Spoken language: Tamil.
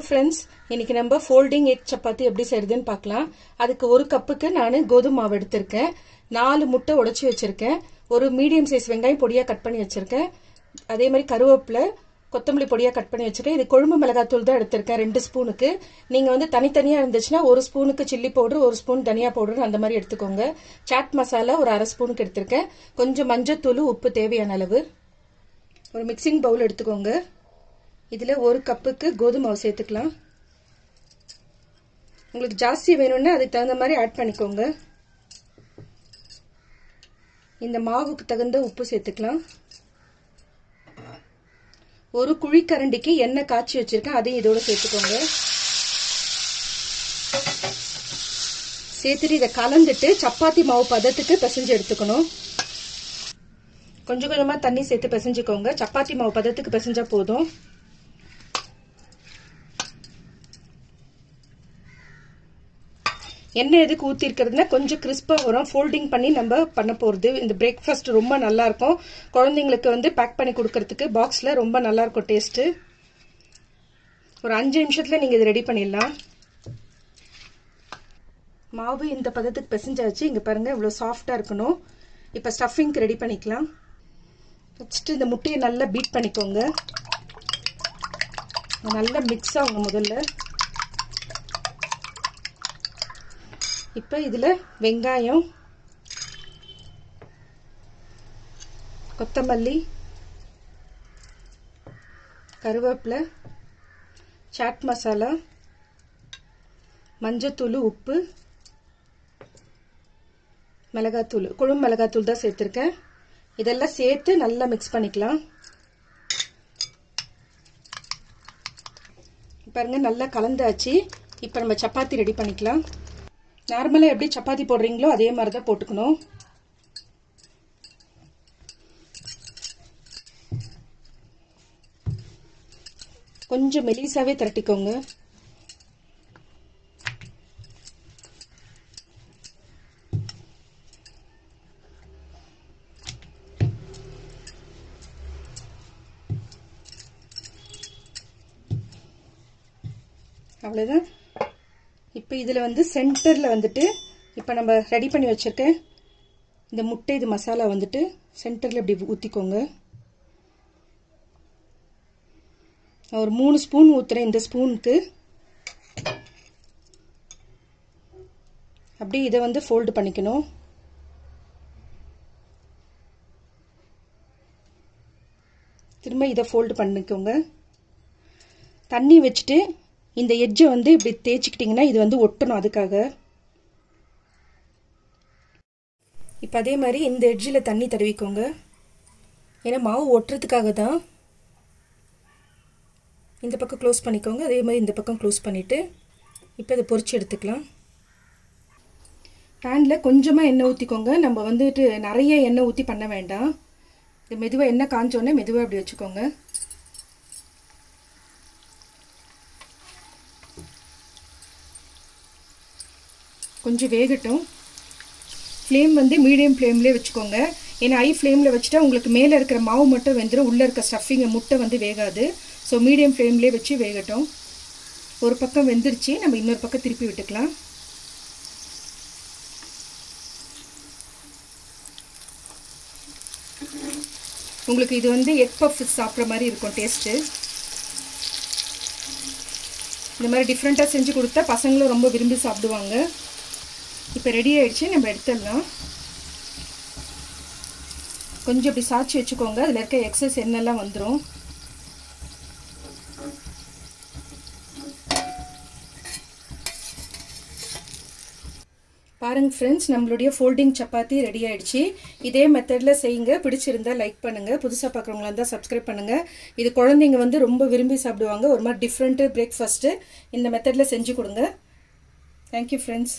ஃப்ரெண்ட்ஸ், இன்னைக்கு நம்ம ஃபோல்டிங் எக் சப்பாத்தி எப்படி செய்யறதுன்னு பார்க்கலாம். அதுக்கு ஒரு கப்புக்கு நான் கோதுமை மாவு எடுத்திருக்கேன். 4 முட்டை உடைச்சி வச்சிருக்கேன். ஒரு மீடியம் சைஸ் வெங்காயம் பொடியாக கட் பண்ணி வச்சிருக்கேன். அதே மாதிரி கருவேப்பிலை, கொத்தமல்லி பொடியாக கட் பண்ணி வச்சிருக்கேன். இது கொழும்பு மிளகாத்தூள் தான் எடுத்திருக்கேன் 2 ஸ்பூனுக்கு. நீங்கள் வந்து தனித்தனியாக இருந்துச்சுன்னா 1 ஸ்பூனுக்கு சில்லி பவுடர், 1 ஸ்பூன் தனியா பவுடர் அந்த மாதிரி எடுத்துக்கோங்க. சாட் மசாலா ஒரு அரை ஸ்பூனுக்கு எடுத்திருக்கேன். கொஞ்சம் மஞ்சத்தூள், உப்பு தேவையான அளவு. ஒரு மிக்சிங் பவுல் எடுத்துக்கோங்க. இதில் ஒரு கப்புக்கு கோதுமை மாவு சேர்த்துக்கலாம். உங்களுக்கு ஜாஸ்தி வேணும்னா அதுக்கு தகுந்த மாதிரி ஆட் பண்ணிக்கோங்க. இந்த மாவுக்கு தகுந்த உப்பு சேர்த்துக்கலாம். ஒரு குழிக்கரண்டிக்கு எண்ணெய் காய்ச்சி வச்சிருக்கேன், அதையும் இதோட சேர்த்துக்கோங்க. சேர்த்துட்டு இதை கலந்துட்டு சப்பாத்தி மாவு பதத்துக்கு பிசைஞ்சு எடுத்துக்கணும். கொஞ்சம் கொஞ்சமாக தண்ணி சேர்த்து பிசைஞ்சுக்கோங்க. சப்பாத்தி மாவு பதத்துக்கு பிசைஞ்சா போதும். எண்ணெய் எதுக்கு ஊற்றி இருக்கிறதுனா கொஞ்சம் கிறிஸ்பாக வரும். ஃபோல்டிங் பண்ணி நம்ம பண்ண போகிறது. இந்த பிரேக்ஃபாஸ்ட் ரொம்ப நல்லாயிருக்கும். குழந்தைங்களுக்கு வந்து பேக் பண்ணி கொடுக்கறதுக்கு பாக்ஸில் ரொம்ப நல்லாயிருக்கும் டேஸ்ட்டு. ஒரு 5 நிமிஷத்தில் நீங்கள் இது ரெடி பண்ணிடலாம். மாவு இந்த பதத்துக்கு பிசைஞ்சாச்சு. இங்கே பாருங்கள், இவ்வளோ சாஃப்டாக இருக்கணும். இப்போ ஸ்டஃபிங்க்கு ரெடி பண்ணிக்கலாம். ஃபஸ்ட்டு இந்த முட்டையை நல்லா பீட் பண்ணிக்கோங்க. நல்லா மிக்ஸ் ஆகும் முதல்ல. இப்போ இதில் வெங்காயம், கொத்தமல்லி, கருவேப்பிலை, சாட் மசாலா, மஞ்சத்தூள், உப்பு, மிளகாத்தூள், கொழும்பு மிளகாத்தூள் தான் சேர்த்துருக்கேன். இதெல்லாம் சேர்த்து நல்லா மிக்ஸ் பண்ணிக்கலாம். பாருங்க, நல்லா கலந்தாச்சு. இப்போ நம்ம சப்பாத்தி ரெடி பண்ணிக்கலாம். நார்மலாக எப்படி சப்பாத்தி போடுறீங்களோ அதே மாதிரி தான் போட்டுக்கணும். கொஞ்சம் மெலிசாவே திரட்டிக்கோங்க. அவ்வளோதான். இப்போ இதில் வந்து சென்டரில் வந்துட்டு இப்போ நம்ம ரெடி பண்ணி வச்சுருக்க இந்த முட்டை இது மசாலா வந்துட்டு சென்டரில் இப்படி ஊற்றிக்கோங்க. ஒரு 3 ஸ்பூன் ஊற்றுறேன் இந்த ஸ்பூனுக்கு. அப்படியே இதை வந்து ஃபோல்டு பண்ணிக்கணும். திரும்ப இதை ஃபோல்டு பண்ணிக்கோங்க. தண்ணி வச்சுட்டு இந்த எட்ஜை வந்து இப்படி தேய்ச்சிக்கிட்டிங்கன்னா இது வந்து ஒட்டணும், அதுக்காக. இப்போ அதே மாதிரி இந்த எட்ஜில் தண்ணி தடவிக்கோங்க. ஏன்னா மாவு ஒட்டுறதுக்காக தான். இந்த பக்கம் க்ளோஸ் பண்ணிக்கோங்க. அதே மாதிரி இந்த பக்கம் க்ளோஸ் பண்ணிவிட்டு இப்போ இதை பொரிச்சு எடுத்துக்கலாம். பேனில் கொஞ்சமாக எண்ணெய் ஊற்றிக்கோங்க. நம்ம வந்துட்டு நிறைய எண்ணெய் ஊற்றி பண்ண வேண்டாம். இது மெதுவாக எண்ணெய் காஞ்சோடனே மெதுவாக அப்படி வச்சுக்கோங்க. கொஞ்சம் வேகட்டும். ஃப்ளேம் வந்து மீடியம் ஃப்ளேம்லேயே வச்சுக்கோங்க. ஏன்னா ஹை ஃப்ளேமில் வச்சுட்டா உங்களுக்கு மேலே இருக்கிற மாவு மட்டும் வெந்துடும், உள்ளே இருக்க ஸ்டஃபிங்கை முட்டை வந்து வேகாது. ஸோ மீடியம் ஃப்ளேம்லேயே வச்சு வேகட்டும். ஒரு பக்கம் வெந்துருச்சு, நம்ம இன்னொரு பக்கம் திருப்பி விட்டுக்கலாம். உங்களுக்கு இது வந்து எக் பஃப் சாப்பிட்ற மாதிரி இருக்கும் டேஸ்ட்டு. இந்த மாதிரி டிஃப்ரெண்ட்டாக செஞ்சு கொடுத்தா பசங்களும் ரொம்ப விரும்பி சாப்பிடுவாங்க. இப்போ ரெடி ஆகிடுச்சு, நம்ம எடுத்துடலாம். கொஞ்சம் இப்படி சாய்ச்சி வச்சுக்கோங்க. அதில் இருக்க எக்ஸஸ் எண்ணெய்லாம் வந்துடும். பாருங்கள் ஃப்ரெண்ட்ஸ், நம்மளுடைய ஃபோல்டிங் சப்பாத்தி ரெடி ஆகிடுச்சு. இதே மெத்தடில் செய்யுங்க. பிடிச்சிருந்தா லைக் பண்ணுங்கள். புதுசாக பார்க்குறவங்களா இருந்தால் சப்ஸ்கிரைப் பண்ணுங்கள். இது குழந்தைங்க வந்து ரொம்ப விரும்பி சாப்பிடுவாங்க. ஒரு மாதிரி டிஃப்ரெண்ட்டு பிரேக்ஃபாஸ்ட்டு இந்த மெத்தடில் செஞ்சு கொடுங்க. Thank you, friends.